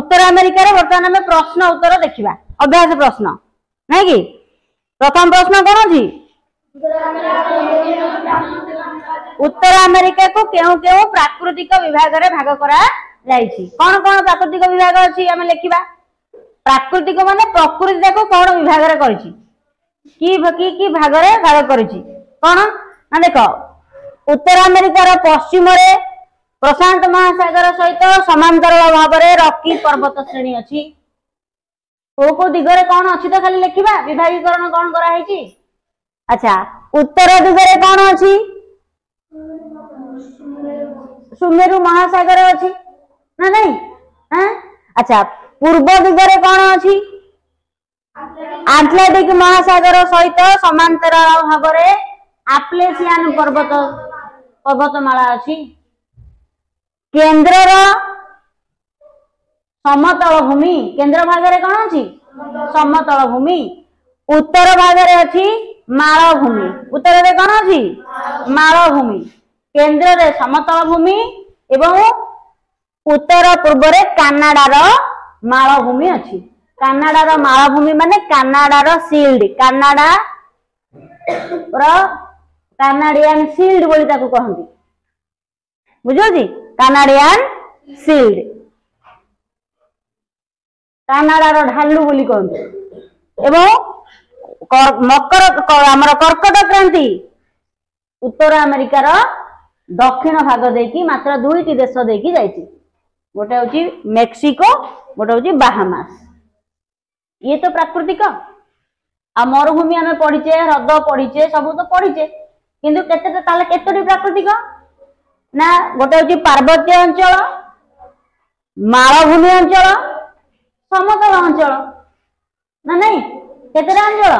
उत्तर America बर्तमान आम प्रश्न उत्तर देखा अभ्यास प्रश्न नहीं कि प्रथम प्रश्न कौन अच्छी उत्तर अमेरिका को क्यों क्यों प्राकृतिक विभाग रे भाग करा जाइछि कौन कौन प्राकृतिक विभाग अच्छी आम लिखा प्राकृतिक माने प्रकृति को कौन विभाग रे करिछि की भाग रे भाग करिछि कौन ना देख उत्तर अमेरिकार पश्चिम रे प्रशांत महासागर सहित समांतर भाव में रॉकी पर्वत श्रेणी अच्छी को दिगरे कौन अच्छी तो खाली लिखा विभागीकरण कौन कराई अच्छा उत्तर दिगरे कौन अच्छी सुमेरु महासागर अच्छी ना नहीं हाँ? अच्छा पूर्व दिगरे कौन अच्छी आटलांटिक महासागर सहित समांतर भाव में आप्लेसियान पर्वतमाला अच्छी केंद्र समतल भूमि केंद्र भाग रे कौन अच्छी समतल भूमि उत्तर भाग रे अच्छी मालभूमि उत्तर रे कौन अच्छी मालभूमि केंद्र रे समतल भूमि एवं उत्तर पूर्व रे कनाडार मालभूमि अच्छी कनाडार मालभूमि माने कनाडार सील्ड कनाडा कानाडियन सील्ड बोली ताकू कहंती बुझोजी कानाडियन सील्ड कानाडार ढालू बोली कहंती एवं मकर आमर कर्कट क्रांति उत्तर अमेरिकार दक्षिण भाग देकी मात्र दुईटी देश देकी जाइछि गोटे होची मेक्सिको गोटे होची बाहामास ये तो प्राकृतिक आ मरुभूमि आमे पढ़िचे ह्रद पढ़िचे सब तो पढ़िचे किंतु केते ताले केतोटी प्राकृतिक ना गोटे होची पार्वत्य अंचल मालभूमि अंचल समतल अंचल ना नहीं केते अंचल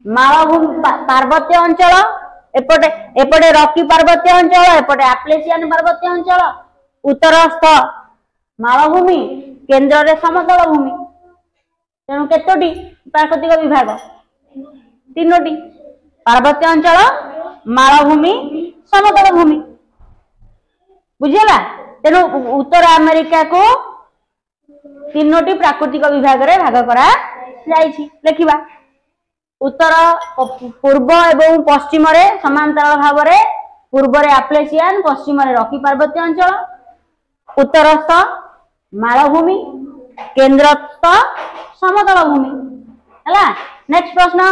मालभूमि पार्वत्य अंचल एपटे एपटे रॉकी पार्वत्य अंचल एपटे आप्लेसियान पार्वत्य अंचल उत्तरस्थ मालभूमि केंद्र रे समतल भूमि तेणु केतोटी प्राकृतिक विभाग तीनोटी पार्वत्य अंचल मालभूमि समतल भूमि बुझिला तेणु उत्तर अमेरिका को तीनोटी प्राकृतिक विभाग रे भाग करा जाइछि लिखिबा उत्तर पूर्व एवं पश्चिम रे समांतर भाव रे पूर्व रे आप्लेसियान पश्चिम रे रॉकी पार्वत्य अंचल उत्तरस्थ मालभूमि केंद्रस्थ समतल भूमि हला नेक्स्ट प्रश्न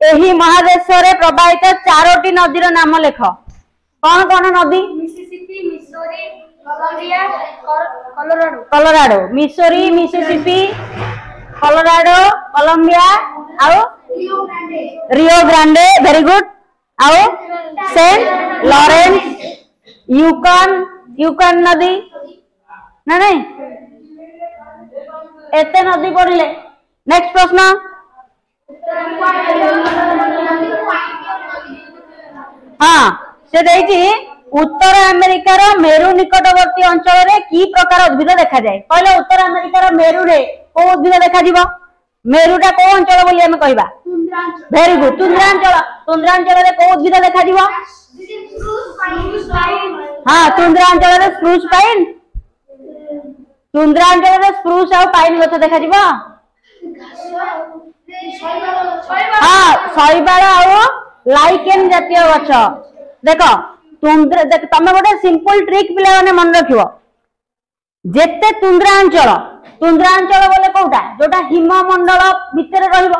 एही महादेश रे प्रवाहित चारोटी नदीर नाम लेख कौन कौन नदी Mississippi Missouri Columbia Colorado Colorado Missouri Mississippi Colorado Columbia आउ रियो ग्रांडे वेरी गुड आउ सेंट लॉरेंस यूकन नदी ना नहीं एते नदी पढ़िले नेक्स्ट प्रश्न हाँ से देइछि उत्तर अमेरिकार मेरु निकटवर्ती अंचल रे की प्रकार उद्भिद देखा जाए कहले उत्तर अमेरिकार मेरु रे को उद्भिद देखा जीवो मेरुटा को अंचल बोली हम कहबा वेरी गुड तुंद्रांचल रे को उद्भिद देखा जीवो हाँ तुंद्रांचल रे स्प्रूस पाइन तुंद्रांचल रे स्प्रूस आ पाइन गछ देखा जीवो हाँ शैवाल आ लाइकेन जातीय गछ देख तुंद्रा देख तमे गोटे सिंपल ट्रिक पिला माने मन रखिबो जेते तुंद्रांचल बोले कोटा जोटा हिममंडल भितर रहिबो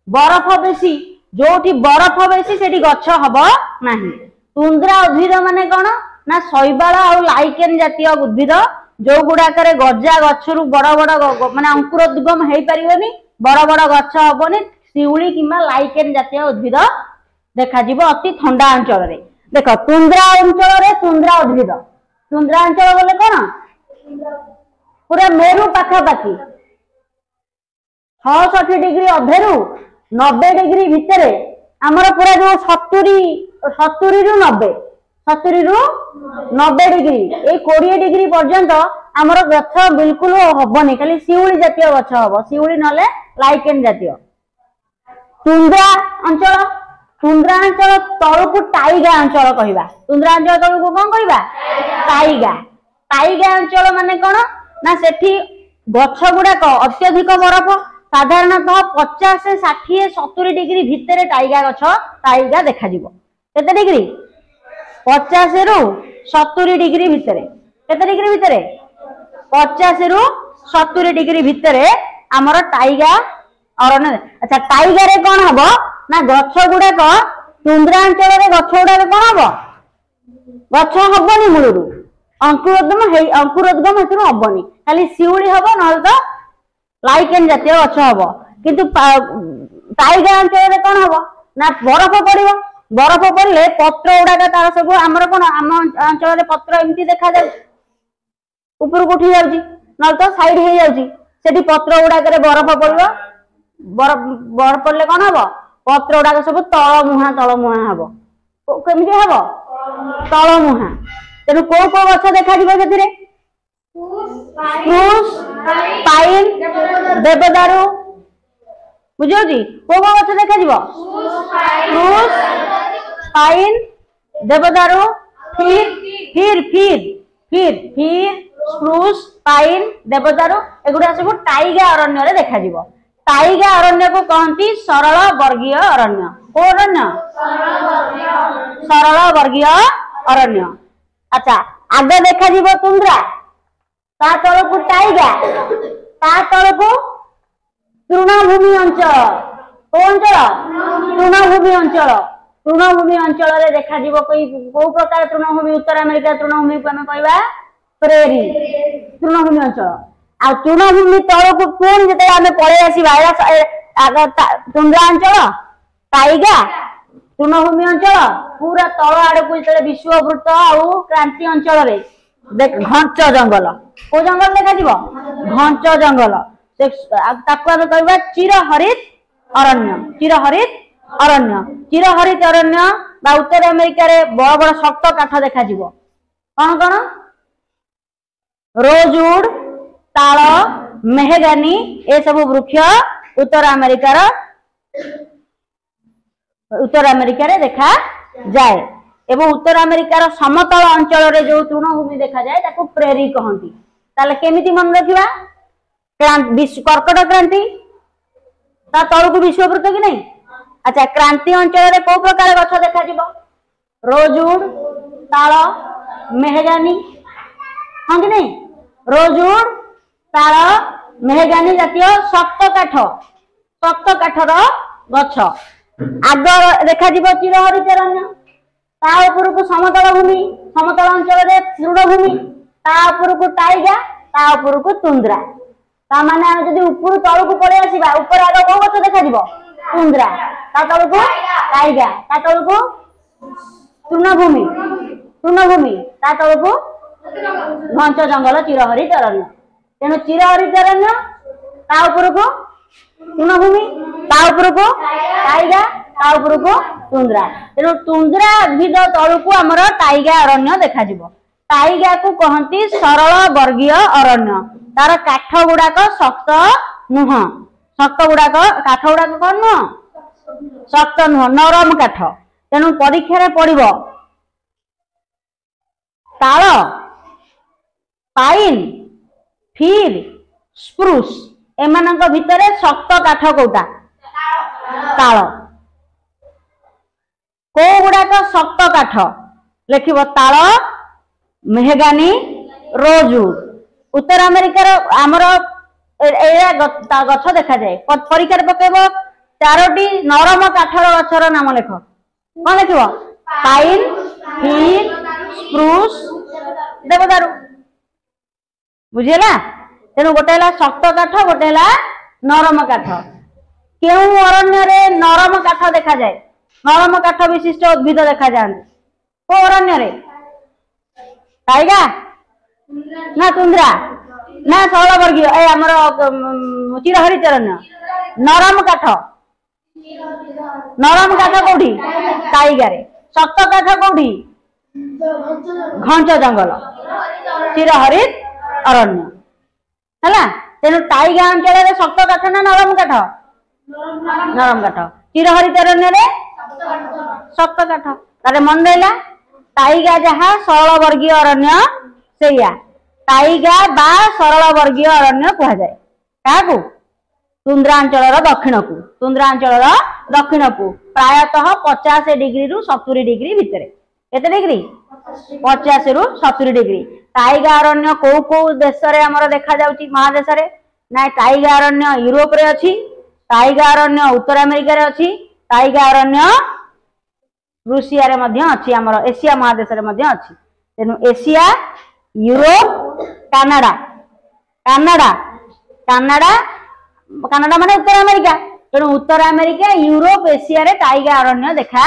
बरफ बेसी जोठी बरफ बेसी सेठी गछ हबो नाही तुंद्रा उद्भिद माने कोन ना शैवाल आ लाइकेन जातीय उद्भिद जो गुडाकरे गजा गछरु बड़ बड़ माने अंकुरोद्गम हेई परिबोनी बड़ बड़ गछ हबोनी शिउली किमा लाइकेन जातीय उद्भिद देखा जीवो अति ठंडा अंचल रे देख तुंद्रा अंचल रे तुंद्रा उद्भिद तुंद्रा अंचल बोले कोन पूरा मेरु पाखापाखी 66 डिग्री अधेरु 90 डिग्री भितर आमर पूरा जो 70 रु 90 डिग्री ए 20 डिग्री पर्यंत आमर गछ बिल्कुल हबनी खाली शिउली जातीय गछ हबो शिउली नले लाइकेन जातीय तुंद्रा अंचल तुंद्रांचल तलू टाइगा अंचल कहवा तुंद्रांचल तलू कौन कहवा टाइगा टाइगा अंचल माने कौन ना सेठी गछ गुड़ाक अत्यधिक बरफ साधारणतः 50-60-70 डिग्री भितर टाइगा गछ टाइगा देखा केते डिग्री 50 रु 70 डिग्री भितर केते डिग्री भितर 50 रु 70 डिग्री भितर आमर टाइगा अरण्य। अच्छा टाइगा रे कौन हम ना गछ गुड़ाक तुंद्रांचल गछ गुड़ाक कौन हम गछ हबनी मूलरू अंकुरोद्गम हेतु हबनी खाली शिउली हम ना तो लाइकेन जातीय गछ हम किंतु टाइगा अंचल कौन हम ना बरफ पड़ो बरफ पड़े पत्र गुड़ाक तार सब आमर कौन आम अंचल पत्र एमती देखा ऊपर उठी जाऊँगी ना तो साइड हो जाऊँगी सेठी पत्र गुड़ाक बरफ पड़ो बरफ पड़े कौन हम पत्र गुड़ाक सब तल मुहां हम केमती हम तल मुहां तेणु कौ कौ गछ देखा पाइन देवदारू बुझी कौ कौ गछ देखा पाइन देवदारू फिर स्प्रूस पाइन देवदारू एगुड़ा सब टाइगा अरण्य देखा टाइगा अरण्य को कहती सरल वर्गीय अरण्य को अरण्य सरल वर्गीय अरण्य। अच्छा आगे देखा तुंद्रा ता तल को टाइगा ता तल को तृणभूमि अंचल को अंचल तृणभूमि अंचल देखा कौ प्रकार तृणभूमि उत्तर अमेरिका तृणभूमि को आम कहवा प्रेरी तृणभूमि अंचल आ तृणभूमि तल को पुणी जो आम पलि आसवा तुंद्रा अंचल टाइगा तृणभूमि अंचल पूरा तल आड़ को जो विश्ववृत्त आउ क्रांति अंचल घंच जंगल को जंगल देखा घंच जंगल कहवा चिरहरित अरण्य बा उत्तर अमेरिका रे बड़ बड़ शक्त काठ देखा कौन कौन रोजवुड ताल मेहगानी ए सब वृक्ष उत्तर अमेरिका रे देखा जाए एवं उत्तर अमेरिकार समतल अंचल रे जो तृणभूमि देखा जाए ताको प्रेरी कहती ताले केमिति मन रखिबा कर्कट क्रांति ता तल को विश्ववृत्त कि नहीं। अच्छा क्रांति अंचल रे को प्रकार गछ देखा जिवो रोजवुड ताल मेहगानी हां कि नहीं रोजवुड ताल मेहगानी जातीय शक्त काठर गछ आग देखा जिवो चिरहरित अरण्य ता ऊपर को समतल भूमि समतल अंचल रे तृणभूमि ता ऊपर को टाइगा ता ऊपर को तुंद्रा ता माने हम जदी ऊपर तळ को पळे आसीबा ऊपर आग को गछ देखा जिवो तुंद्रा ता तळ को टाइगा ता तळ को तृणभूमि ता तळ को घंच जंगल चिरहरित अरण्य तेणु चिरहरित अरण्य ता ऊपर को तृणभूमि ता ऊपर को टाइगा ता ऊपर को तुंद्रा तेणु तुंद्रा उद्भिद तलू को आमर टाइगा अरण्य देखा टाइगा को कहती सरल वर्गीय अरण्य तार काठ गुड़ाक शक्त नुह शक्त गुड़ाक काठ गुड़ाक कौन नुह शक्त नुह नरम काठ तेणु परीक्षा पड़ो ताल पाइन फिर स्प्रूस एमान भितर शक्त काठ कोटा ताल को गुड़ाक शक्त काठ लिखिब ताल मेहगानी रोजवुड उत्तर अमेरिकार आमर गछ देखा जाए परीक्षा पकेब 4टी नरम काठर गछर नाम लेख कौन लिख पाइन फिर स्प्रूस देवदारू बुझेगा तेणु गोटे शक्त काठ गोटे नरम काठ केउ अरण्य नरम काठ देखा जाए नरम काठ विशिष्ट उद्भिद देखा जाते को अरण्य टाइगा ना तुंद्रा ना सरल वर्गीय ए आमर चिरहरित अरण्य नरम काठ कौटी टाइगा रे शक्त काठ कौटी घंच जंगल चिरहरित अरण्य है तेणु टाइगा अंचल शक्त काठ ना नरम काठ चिरहरित अरण्य शक्त काठ तारे मन रहा टाइगा जहाँ सरल वर्गीय अरण्य से टाइगा बा सरल वर्गीय अरण्य कह जाए क्या तुंद्रांचल दक्षिण को प्रायतः 50 डिग्री रु 70 डिग्री भितर केते डिग्री 50 रु 70 डिग्री टाइगा अरण्य को देश में देखा जाउची महादेश रे ना टाइगा अरण्य यूरोप रे अछि टाइगा अरण्य उत्तर अमेरिका रे अछि टाइगा अरण्य रूसिया रे मध्य अछि हमर एशिया महादेश रे मध्य अछि तेनु Asia Europe Canada Canada Canada Canada माने उत्तर अमेरिका तेणु उत्तर अमेरिका यूरोप एशिया रे टाइगा अरण्य देखा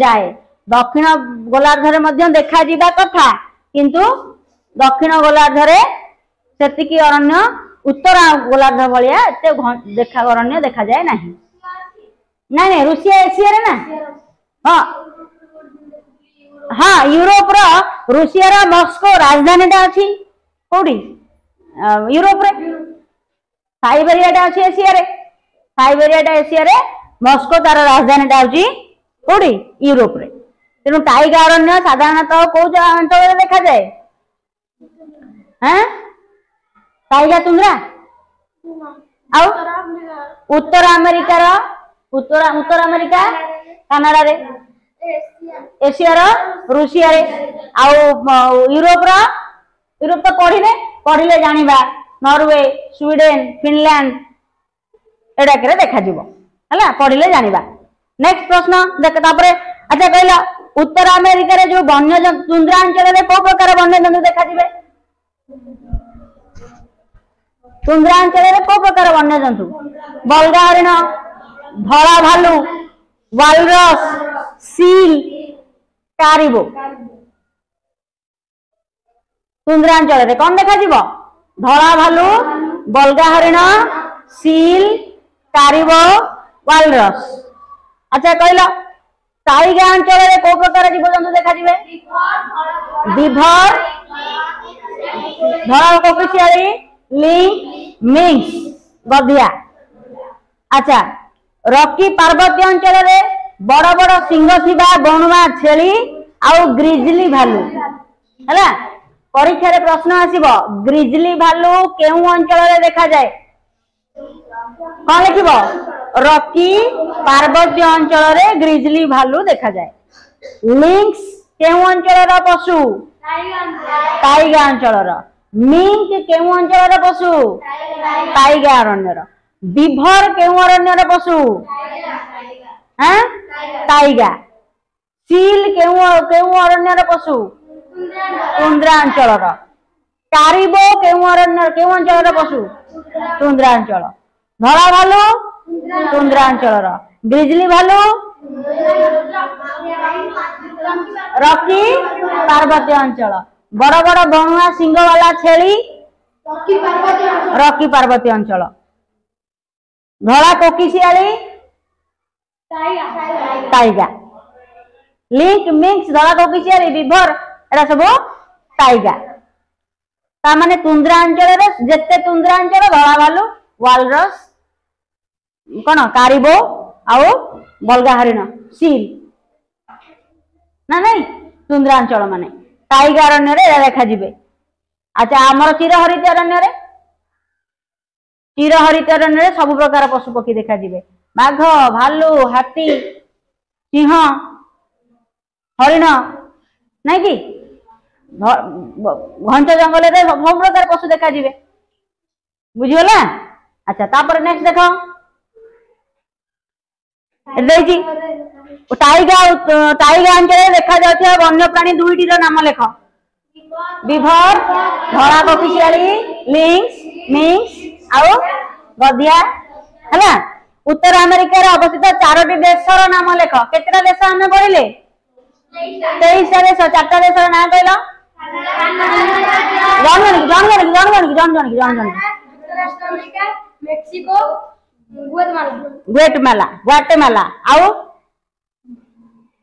जाए दक्षिण गोलार्ध रे मध्य देखा जिबा कथा किंतु दक्षिण गोलार्ध रे सेतिकी अरण्य उत्तर गोलार्ध भलिया एते देखा अरण्य देखा जाए नाही नहीं रूसिया एशिया रे ना हां हाँ यूरोप रो रूसिया रा मॉस्को राजधानी टा अछि कोडी यूरोप रे साइबेरिया टा अछि एशिया रे साइबेरिया टा एशिया रे मॉस्को तार राजधानी टा अछि कोडी यूरोप रे तेनु टाइगा अरण्य साधारणतः को अंचल रे देखा जाए हैं टाइगा तुंद्रा आउ उत्तर अमेरिका रो उत्तर अमेरिका कनाडा रे एशिया रो रूसिया रे आउ यूरोप तो पढ़िले जानिबा नॉर्वे स्वीडेन फिनलैंड एडा करे देखा जीवो हला पढ़िले जानिबा नेक्स्ट प्रश्न देख तापरे अच्छा कहला उत्तर अमेरिका रे जो वन्य तुंद्रांचल रे को प्रकार वन्य जंतु देखा जिवे तुंद्रांचल रे को प्रकार वन्य जंतु बलगा हरिण धला भालू वालरस सील कारिबो तुंद्रांचल रे कौन देखा जीवो धला भालू बलगा हरिण सील कारिबो वालरस अच्छा कहला टाइगा अंचल रे को प्रकार जीव जंतु देखा जिवे बिभर धला कोकिशियाली लिंक मिंक्स गधिया अच्छा रॉकी पार्वत्य अंचल रे बड़ बड़ सिंह थिबा बणुआ छेली आउ ग्रिजली भालू हैला परीक्षा रे प्रश्न आसीबो ग्रिजली भालू केउ अंचल रे देखा जाए कौन लिखिबो रॉकी पार्वत्य अंचल रे ग्रिजली भालू देखा जाए लिंक्स केउ अंचल रो पशु टाइगा अंचल रो मिंक केउ अंचल रो पशु टाइगा अरण्य रो बिभर केउ अरण्य रो पशु हैं टाइगा सील केउ अरण्य रो पशु तुंद्रा अंचल रो कारिबो केउ अरण्य केउ अंचल रो पशु तुंद्रा अंचल धला भालू तुंद्रा अंचल रो बिजली भालू रॉकी पार्वत्य अंचल बड़ बड़ बणुआ सिंह वाला छेली रॉकी पार्वत्य अंचल धला कोकिशियाली टाइगा लिंक मिंक्स धला कोकिशियाली बिभर एरा सब टाइगा ता माने तुंद्रा अंचल रे जेते तुंद्रा अंचल धला भालू वालरस कोन कारिबो आउ बलगा हरिण सील ना नहीं तुंद्रा अंचल माने टाइगा अरण्य रे देखा जिवे अच्छा हमर चिरहरित अरण्य रे सब प्रकार पशु पक्षी देखा जिवे बाघ भालू हाथी सिंह हरिण नहीं कि घंट जंगल रे सब प्रकार पशु देखा जिवे बुझिगला अच्छा तापर नेक्स्ट देखो देखी टाइगा अंचल देखा जाउथिबा वन्य प्राणी दुईटी रो नाम लेख बिभर धला कोकिशियाली लिंक्स मिंक्स आउ गधिया हैला उत्तर अमेरिका रे अवस्थित 4टी देशर नाम लेख केतरा देश हमें पढ़िले 23 देश 4टा देशर नाम कहलो जान मेक्सिको ग्वाटेमाला आउ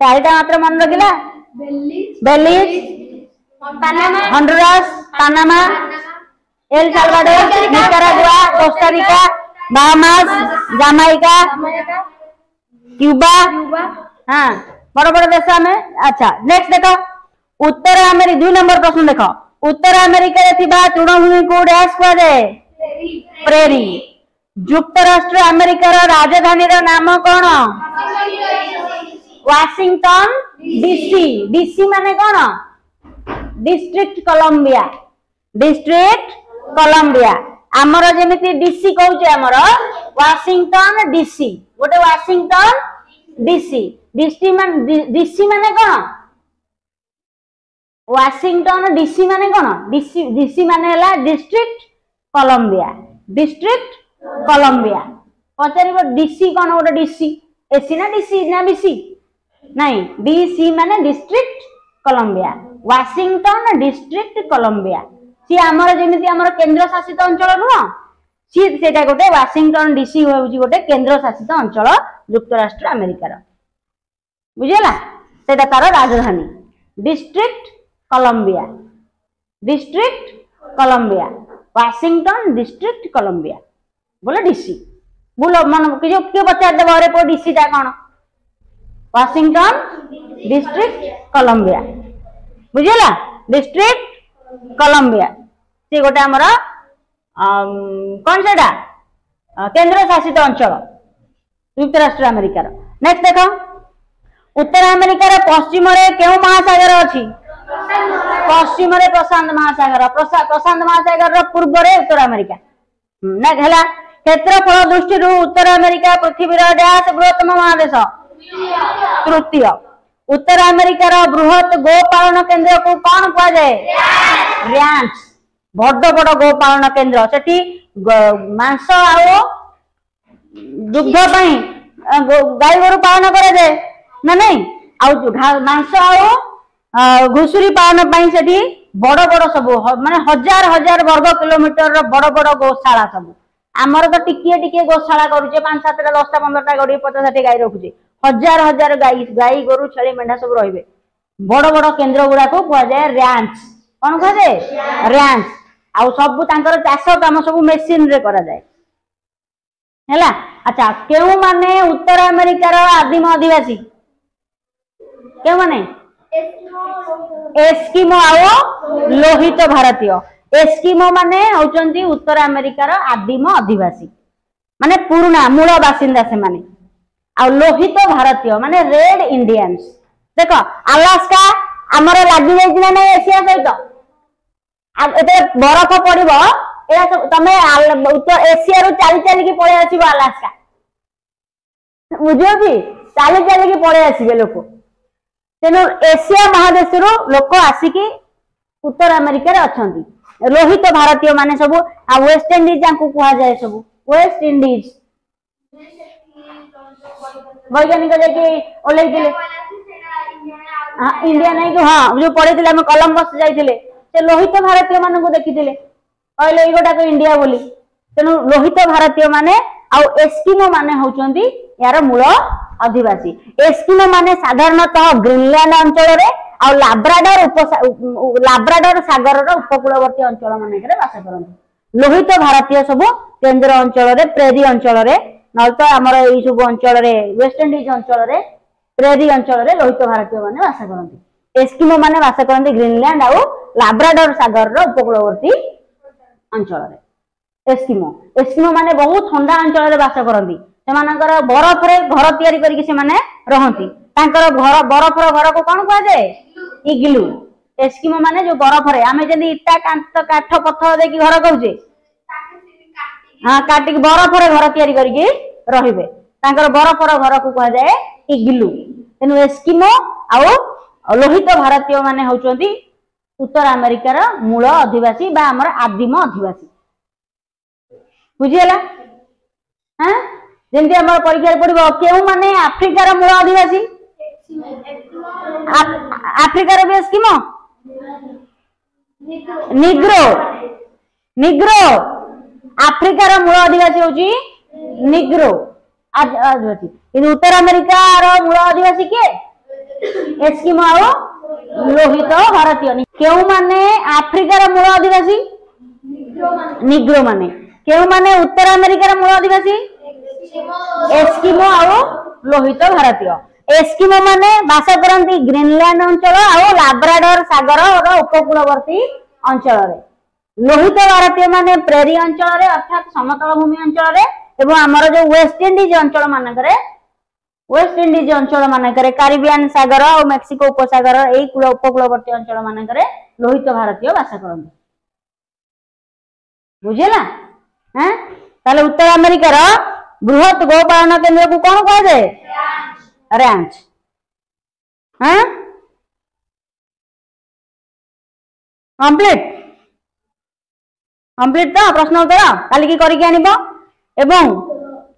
चारिटा मात्र मन रखिला Belize Honduras Panama El Salvador Nicaragua Costa Rica Bahamas Jamaica Cuba हाँ बड़ बड़ देश आम। अच्छा नेक्स्ट देख उत्तर अमेरिका 2 नंबर प्रश्न देख उत्तर अमेरिका रे थिबा तृणभूमि को डैश कह जाए प्रेरी। युक्तराष्ट्र अमेरिकार राजधानी नाम कौन वाशिंगटन डीसी। डीसी माने कौन डिस्ट्रिक्ट कोलंबिया। डिस्ट्रिक्ट कोलंबिया आमर जेमिति डीसी कहूचे आमर वाशिंगटन डीसी गोटे वाशिंगटन डीसी। डीसी माने कौन वाशिंगटन डीसी माने कौन डीसी माने हला डिस्ट्रिक्ट कोलंबिया। डिस्ट्रिक्ट कोलंबिया पचार डीसी कौन गोटे डीसी एसी ना डीसी ना बीसी नहीं डीसी माने district Columbia. Washington district Columbia सी आमर जेमिति आमर केंद्र शासित अंचल नुह सी सेटा गोटे वाशिंगटन डीसी होउची गोटे केंद्र शासित अंचल युक्तराष्ट्र अमेरिकार बुझिला सेटा तार राजधानी district Columbia. District Columbia Washington district Columbia बोले डीसी बोलो मन किए पचार देव अरे पो डीसी टा कौन वाशिंगटन डिस्ट्रिक्ट कोलंबिया बुझिला डिस्ट्रिक्ट कोलंबिया सी गोटे आमर कौन से केंद्र शासित अंचल युक्तराष्ट्र अमेरिकार। नेक्स्ट देख उत्तर अमेरिकार पश्चिम क्यों महासागर अच्छी पश्चिम प्रशांत महासागर। प्रशांत महासागर पूर्व उत्तर अमेरिका है क्षेत्रफल दृष्टि उत्तर अमेरिका पृथ्वी डैश बृहत्तम महादेश तृतीय। उत्तर अमेरिकार बृहत गोपालन केंद्र को कौन कह जाए रैंच। बड़ बड़ गोपालन केंद्र सेठी मांस आ दुग्ध गाई गोरु पालन करे ना नहीं मांस आ घुसुरी पालन पाई सेठी बड़ बड़ सब माने हजार हजार वर्ग किलोमीटर बड़ बड़ गौशाला सब आमर तो टिके टिके गौशाला करुचे 5-7टा 10टा 15टा गड़ी 50-60 गाई रखुचे हजार हजार गाई गोरु छेली मेढा सब रहिबे बड़ बड़ केंद्र गुड़ा को कह जाए रैंच। कौन कह जाए रैंच आ सब तांकर चाष काम सब मेसिन रे करा जाए हैला। अच्छा केउ माने उत्तर अमेरिकार आदिम आदिवासी केउ माने एस्किमो आओ लोहित भारतीय। एस्किमो माने होचंती उत्तर अमेरिकार आदिम आदिवासी माने पुराना मूल बासिंदा से माने आ लोहित भारतीय माने रेड इंडियंस। देख अलास्का आमर लागि जाई ना नहीं एशिया सहित एते बरफ पड़िबो एरा तमे उत्तर एशिया रु चाली चाली की पळे आसीबो अलास्का बुझियो कि चाली चाली की पळे आसीबे लोक तेनु एशिया महादेश रु लोक आसिकी उत्तर अमेरिका रे अछंती। लोहित भारतीय माने सब आ वेस्ट इंडीज जांकु कहा जाए सब वेस्ट इंडीज वैज्ञानिक जाके ओलेइतिले हां इंडिया नहीं कि हां जो पढ़ेतिले हम कोलंबस जाइतिले से लोहित भारतीय माने को देखितिले कहले एगोटा को इंडिया बोली तेनु लोहित भारतीय माने आ एस्किमो माने होचंती यार मूल आदिवासी। एस्किमो माने साधारणतः ग्रीनलैंड अंचल रे आ लाब्राडोर सागर उपकूलवर्ती अंचल मानक बास करते। लोहित भारतीय सब केंद्र अंचल रे प्रेरी अंचल रे न तो आमर यही सब अंचल रे वेस्ट इंडीज अंचल रे प्रेरी अंचल रे लोहित भारतीय माने बास करते। एस्किमो माने बास करते ग्रीनलैंड आ लाब्राडोर सागर उपकूलवर्ती अंचल रे। एस्किमो माने बहुत ठंडा अंचल रे बास करती सेमानकर बरफ रे घर तैयारी करके से माने रहंती तांकर घर बरफ रो घर को कौन कह जाए इग्लू। एस्किमो माने जो बरफ रे आमे जदी इटा काठ पत्थर देकी घर कहूजे हां काटिक बरफ रे घर तैयारी करके रहिबे तांकर बरफ रो घर को कह जाए इग्लू। तेनु एस्किमो आ लोहित भारतीय माने होचंती उत्तर अमेरिकार मूल आदिवासी बा हमर आदिम आदिवासी बुझियला। हां जेंति हमर परीक्षा पड़िबो केउ माने अफ्रीकार मूल आदिवासी अफ्रीकार भी एस्किमो निग्रो निग्रो अफ्रीकार मूल आदिवासी होची निग्रो आदिवासी इन उत्तर अमेरिकार मूल आदिवासी के एस्किमो आ लोहित भारतीय। केउ माने अफ्रीकार मूल आदिवासी निग्रो माने केउ माने उत्तर अमेरिकार मूल आदिवासी एस्किमो आ लोहित भारतीय। एस्किमो माने बास करती ग्रीनलैंड अंचल और लाब्राडोर सागर और उपकूलवर्ती अंचल रे। लोहित भारतीय माने प्रेरी अंचल रे अर्थात समतल भूमि अंचल रे एवं आमर जो वेस्ट इंडीज अंचल मानकरे कारिबियान सागर और मेक्सिको उपसागर एई उपकूलवर्ती अंचल मानकरे लोहित भारतीय बास करती। बुझेला हैं ताले उत्तर अमेरिकार बृहत गोपालन केंद्र को कौन कह जाए? रैंच। हैं कंप्लीट तो प्रश्न उत्तर काली की करके आनिबो एवं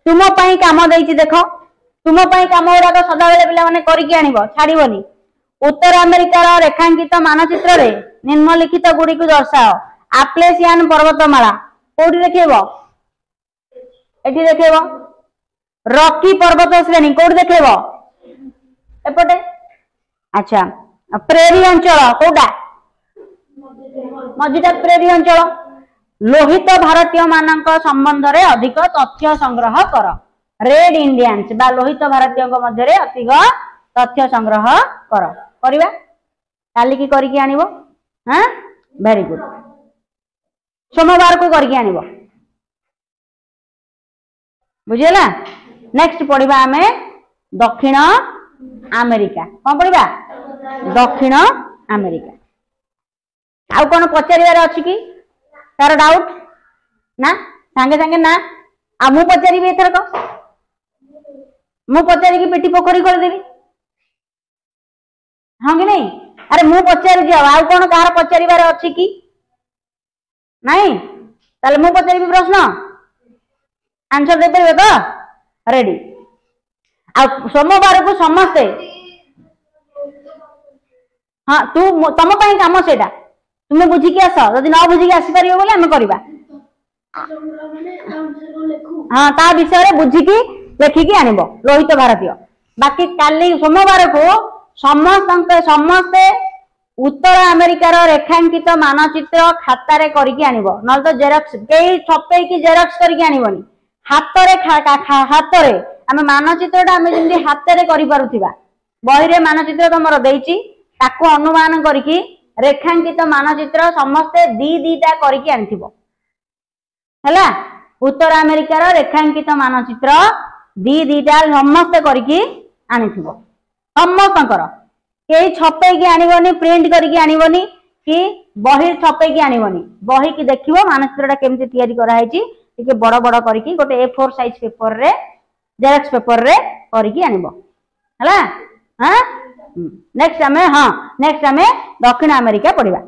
तुम पई काम देइछि देखो तुम पई काम गुड़ाक सदा बेले पिला माने करके आनिबो छाड़ीबोनी। उत्तर अमेरिकार रेखांकित मानचित्र रे निम्नलिखित गुडी को दर्शाओ। आप्लेसियान पर्वतमाला कोठी देखैबो? एठी देखैबो। रॉकी पर्वत श्रेणी कोठी देखैबो? एपटे। अच्छा प्रेरी अंचल कोडा? मझीटा प्रेरी अंचल। लोहित भारतीय मानक संबंध रे अधिक तथ्य संग्रह कर। रेड इंडियंस बा लोहित भारतीय मध्य रे अधिक तथ्य संग्रह कर। करिबा काली की करके आनिबो। हां वेरी गुड। सोमवार को करके आनिबो। बुझेला। नेक्स्ट पढ़िबा हमें दक्षिण अमेरिका। कौन पढ़िबा? दक्षिण अमेरिका। आउ कौन पचारिबार अछि कि तार डाउट ना संगे संगे ना आ मु पचारिबी एथर को मु पचारि कि पेटी पोखरी खोल देबी हां कि नहीं? अरे मु पचारि जाओ आउ कौन कार पचारिबार अछि कि नहीं? ताले मु पचारिबी प्रश्न आंसर दे परबे तो रेडी। आ सोमवार को समस्ते हाँ तुम पाई काम सेटा तुम बुझिकी आस जदि न बुझिकी आसी परिबो बोले हम करबा। हाँ ता विषय रे बुझिकी लेखिकी आनिबो लोहित भारतीय। बाकी काली सोमवार को समस्ते उत्तर अमेरिकार रेखांकित मानचित्र खाता रे करके आनिबो न तो जेरक्स केई छपे की जेरक्स करके आनिबोनी। हाथ रे आमे मानचित्रटा आमे जेंति हाथ रे करि पारुथिबा बही रे मानचित्र तमरो देइची ताको अनुमान करिकी रेखांकित मानचित्र समस्ते दीटा करके आनिथिबो हैला। उत्तर अमेरिकार रेखांकित मानचित्र दीटा समस्ते करके आनिथिबो समस्तंकर केही छपे की आनिबोनी प्रिंट करके आनिबोनी कि बही छपे की आनिबोनी। बही की देखिबो मानचित्रटा केमति तयारी करा हैची टिके बड़ बड़ करके गोटे A4 साइज पेपर रे जेरक्स पेपर रे करके आनिबो हैला। हां नेक्स्ट हमें दक्षिण अमेरिका पढ़िबा।